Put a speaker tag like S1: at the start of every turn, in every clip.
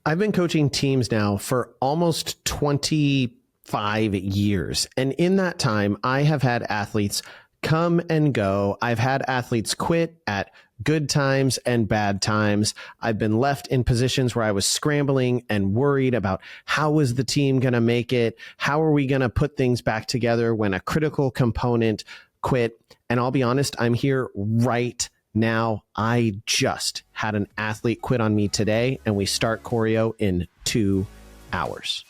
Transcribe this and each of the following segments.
S1: I've been coaching teams now for almost 25 years. And in that time, I have had athletes come and go. I've had athletes quit at good times and bad times. I've been left in positions where I was scrambling and worried about how was the team going to make it? How are we going to put things back together when a critical component quit? And I'll be honest, I'm here right now. I just had an athlete quit on me today, and we start choreo in 2 hours.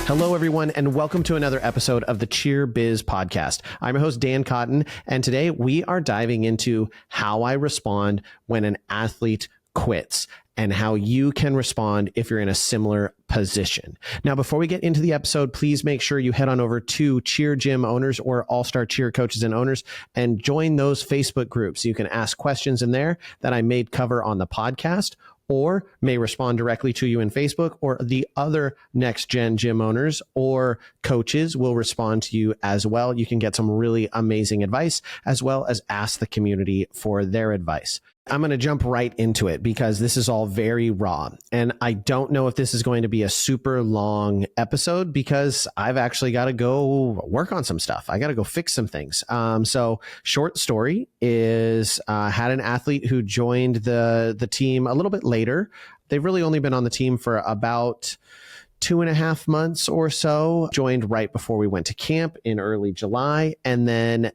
S1: Hello, everyone, and welcome to another episode of the Cheer Biz Podcast. I'm your host, Dan Cotton, and today we are diving into how I respond when an athlete quits and how you can respond if you're in a similar position. Now, before we get into the episode, please make sure you head on over to Cheer Gym Owners or All-Star Cheer Coaches and Owners and join those Facebook groups. You can ask questions in there that I may cover on the podcast, or may respond directly to you in Facebook, or the other next gen gym owners or coaches will respond to you as well. You can get some really amazing advice as well as ask the community for their advice. I'm going to jump right into it because this is all very raw. And I don't know if this is going to be a super long episode because I've actually got to go work on some stuff. I got to go fix some things. So short story is had an athlete who joined the team a little bit later. They've really only been on the team for about 2.5 months or so, joined right before we went to camp in early July. And then,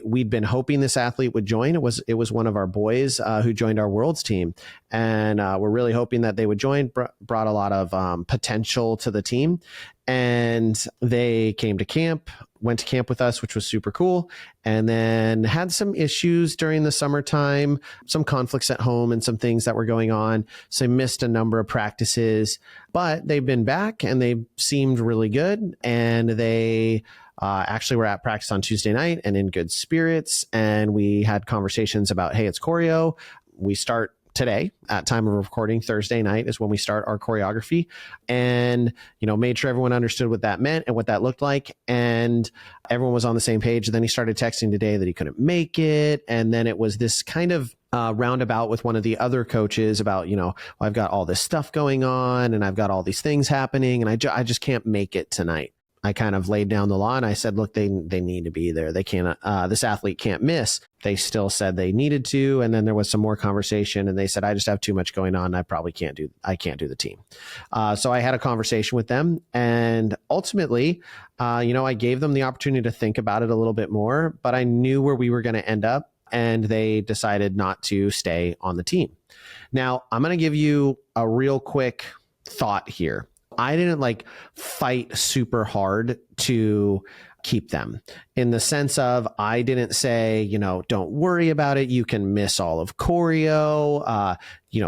S1: we'd been hoping this athlete would join. It was one of our boys who joined our world's team. And we're really hoping that they would join, brought a lot of potential to the team. And they came to camp, went to camp with us, which was super cool. And then had some issues during the summertime, some conflicts at home and some things that were going on. So missed a number of practices, but they've been back and they seemed really good. And they actually were at practice on Tuesday night and in good spirits. And we had conversations about, hey, it's choreo. We start today at time of recording. Thursday night is when we start our choreography, and made sure everyone understood what that meant and what that looked like, and everyone was on the same page. And then he started texting today that he couldn't make it, and then it was this kind of roundabout with one of the other coaches about I've got all this stuff going on and I've got all these things happening and I just can't make it tonight. I kind of laid down the law and I said, look, they need to be there. They can't, this athlete can't miss. They still said they needed to. And then there was some more conversation and they said, I just have too much going on. I can't do the team. So I had a conversation with them, and ultimately, I gave them the opportunity to think about it a little bit more, but I knew where we were going to end up, and they decided not to stay on the team. Now, I'm going to give you a real quick thought here. I didn't fight super hard to keep them, in the sense of I didn't say, don't worry about it. You can miss all of choreo,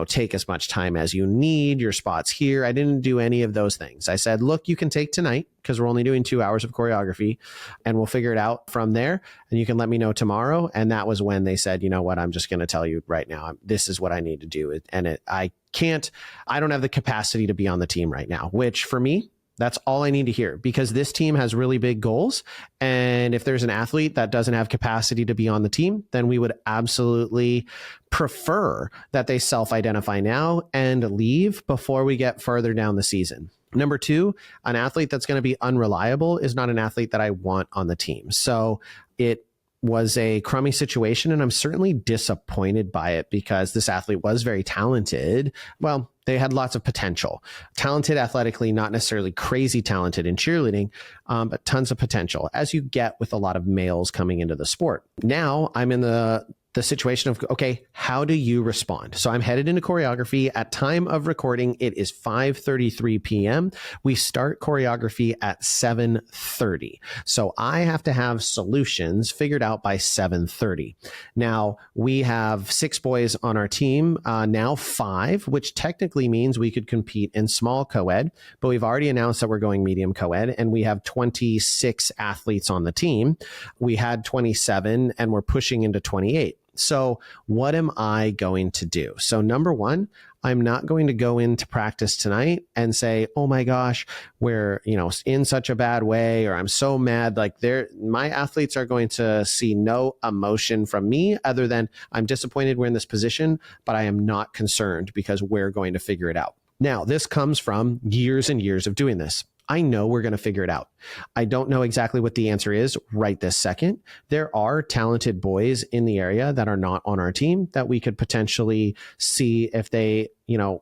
S1: take as much time as you need. Your spot's here. I didn't do any of those things. I said, look, you can take tonight because we're only doing 2 hours of choreography and we'll figure it out from there. And you can let me know tomorrow. And that was when they said, you know what, I'm just going to tell you right now, this is what I need to do. And I don't have the capacity to be on the team right now, which for me, that's all I need to hear, because this team has really big goals. And if there's an athlete that doesn't have capacity to be on the team, then we would absolutely prefer that they self-identify now and leave before we get further down the season. Number 2, an athlete that's going to be unreliable is not an athlete that I want on the team. So it was a crummy situation, and I'm certainly disappointed by it because this athlete was very talented. Well, they had lots of potential. Talented athletically, not necessarily crazy talented in cheerleading, but tons of potential, as you get with a lot of males coming into the sport. Now I'm in the situation of, okay, how do you respond? So I'm headed into choreography. At time of recording, it is 5:33 p.m. We start choreography at 7:30. So I have to have solutions figured out by 7:30. Now we have 6 boys on our team, now 5, which technically means we could compete in small co-ed, but we've already announced that we're going medium co-ed, and we have 26 athletes on the team. We had 27 and we're pushing into 28. So what am I going to do? So number one, I'm not going to go into practice tonight and say, oh my gosh, we're, in such a bad way, or I'm so mad. Like my athletes are going to see no emotion from me other than I'm disappointed we're in this position, but I am not concerned because we're going to figure it out. Now, this comes from years and years of doing this. I know we're going to figure it out. I don't know exactly what the answer is right this second. There are talented boys in the area that are not on our team that we could potentially see if they,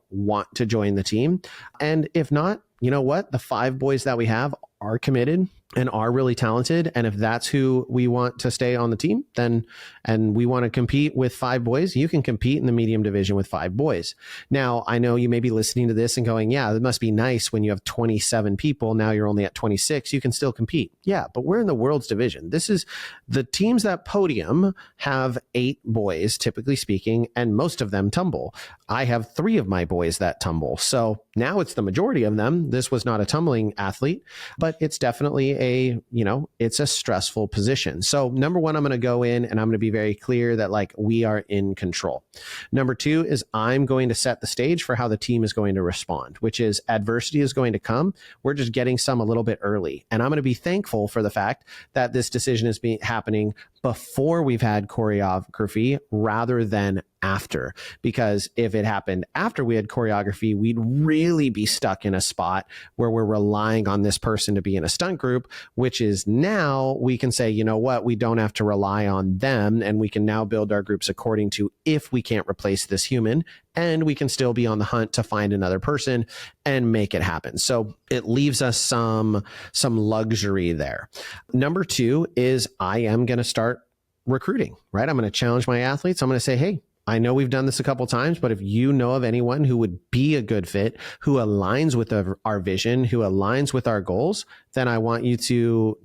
S1: want to join the team. And if not, you know what? The 5 boys that we have are committed and are really talented. And if that's who we want to stay on the team, then, and we want to compete with 5 boys, you can compete in the medium division with 5 boys. Now, I know you may be listening to this and going, yeah, it must be nice when you have 27 people. Now you're only at 26. You can still compete. Yeah, but we're in the world's division. This is the teams that podium have 8 boys, typically speaking, and most of them tumble. I have 3 of my boys that tumble. So now it's the majority of them. This was not a tumbling athlete, but it's definitely it's a stressful position. So number one, I'm going to go in and I'm going to be very clear that we are in control. Number 2 is I'm going to set the stage for how the team is going to respond, which is adversity is going to come. We're just getting some a little bit early. And I'm going to be thankful for the fact that this decision is happening before we've had choreography rather than after, because if it happened after we had choreography, we'd really be stuck in a spot where we're relying on this person to be in a stunt group, which is now we can say, you know what, we don't have to rely on them, and we can now build our groups according to if we can't replace this human, and we can still be on the hunt to find another person and make it happen. So it leaves us some luxury there. Number 2 is I am going to start recruiting, right? I'm going to challenge my athletes. I'm going to say, hey, I know we've done this a couple times, but if you know of anyone who would be a good fit, who aligns with our vision, who aligns with our goals, then I want you to,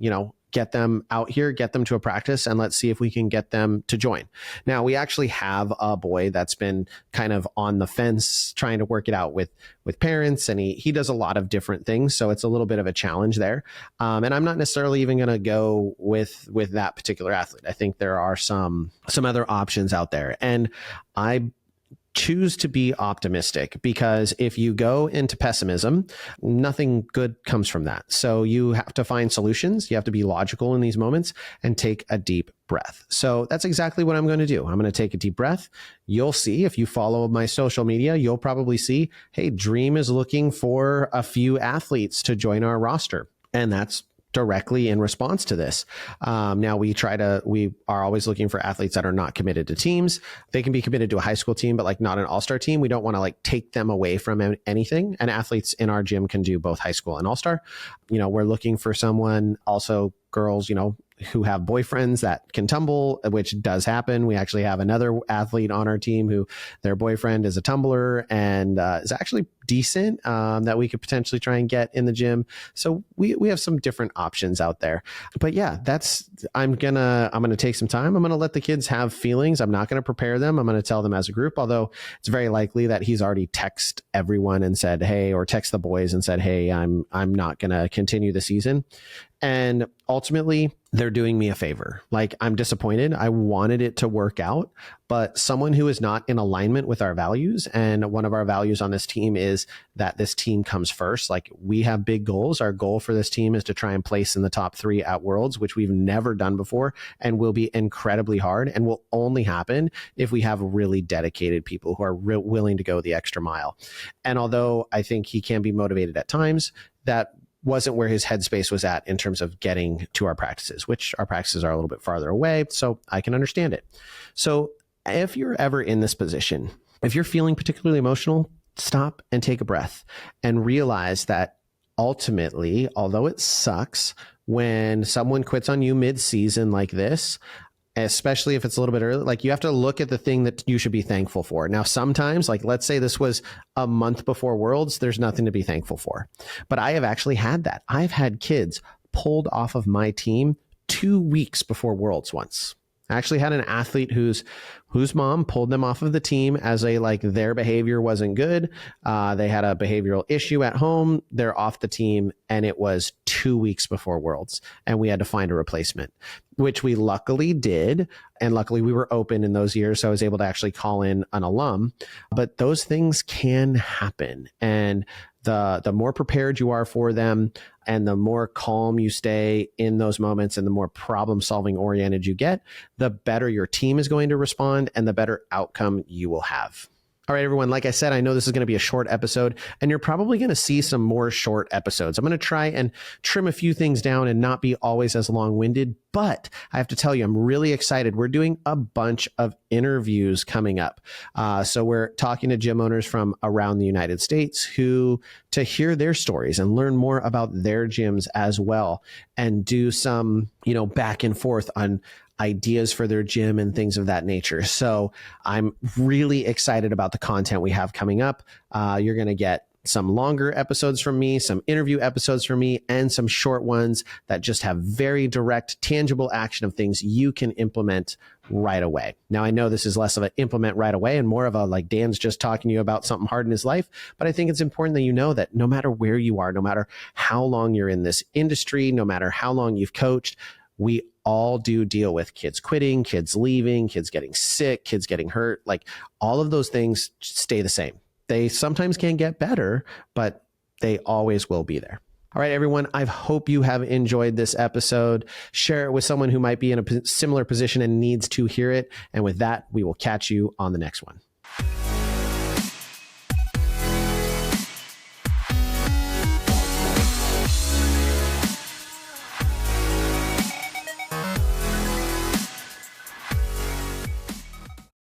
S1: get them out here, get them to a practice, and let's see if we can get them to join. Now, we actually have a boy that's been kind of on the fence trying to work it out with parents, and he does a lot of different things. So it's a little bit of a challenge there. And I'm not necessarily even going to go with that particular athlete. I think there are some other options out there. And I choose to be optimistic, because if you go into pessimism, nothing good comes from that. So you have to find solutions. You have to be logical in these moments and take a deep breath. So that's exactly what I'm going to do. I'm going to take a deep breath. You'll see, if you follow my social media, you'll probably see, hey, Dream is looking for a few athletes to join our roster. And that's directly in response to this. Now we are always looking for athletes that are not committed to teams. They can be committed to a high school team, but not an all-star team. We don't want to take them away from anything. And athletes in our gym can do both high school and all-star. We're looking for someone, also girls, who have boyfriends that can tumble, which does happen. We actually have another athlete on our team who their boyfriend is a tumbler and is actually decent, that we could potentially try and get in the gym. So we have some different options out there. But yeah, I'm gonna take some time. I'm gonna let the kids have feelings. I'm not gonna prepare them. I'm gonna tell them as a group, although it's very likely that he's already texted everyone and said, hey, or text the boys and said, hey, I'm not gonna continue the season. And ultimately, they're doing me a favor. I'm disappointed. I wanted it to work out, but someone who is not in alignment with our values, and one of our values on this team is that this team comes first. We have big goals. Our goal for this team is to try and place in the top 3 at Worlds, which we've never done before, and will be incredibly hard, and will only happen if we have really dedicated people who are willing to go the extra mile. And although I think he can be motivated at times, that wasn't where his headspace was at in terms of getting to our practices, which our practices are a little bit farther away. So I can understand it. So if you're ever in this position, if you're feeling particularly emotional, stop and take a breath and realize that ultimately, although it sucks when someone quits on you mid-season like this, especially if it's a little bit early, you have to look at the thing that you should be thankful for. Now, sometimes, let's say this was a month before Worlds, there's nothing to be thankful for. But I have actually had that. I've had kids pulled off of my team 2 weeks before Worlds once. I actually had an athlete whose mom pulled them off of the team as their behavior wasn't good. They had a behavioral issue at home. They're off the team, and it was 2 weeks before Worlds, and we had to find a replacement, which we luckily did. And luckily we were open in those years, so I was able to actually call in an alum. But those things can happen, and the more prepared you are for them, and the more calm you stay in those moments, and the more problem solving oriented you get, the better your team is going to respond and the better outcome you will have. All right, everyone. Like I said, I know this is going to be a short episode, and you're probably going to see some more short episodes. I'm going to try and trim a few things down and not be always as long-winded, but I have to tell you, I'm really excited. We're doing a bunch of interviews coming up. So we're talking to gym owners from around the United States to hear their stories and learn more about their gyms as well, and do some, back and forth on ideas for their gym and things of that nature. So I'm really excited about the content we have coming up. You're going to get some longer episodes from me, some interview episodes from me, and some short ones that just have very direct, tangible action of things you can implement right away. Now, I know this is less of an implement right away and more of a Dan's just talking to you about something hard in his life, but I think it's important that you know that no matter where you are, no matter how long you're in this industry, no matter how long you've coached, we all do deal with kids quitting, kids leaving, kids getting sick, kids getting hurt. All of those things stay the same. They sometimes can get better, but they always will be there. All right, everyone, I hope you have enjoyed this episode. Share it with someone who might be in a similar position and needs to hear it. And with that, we will catch you on the next one.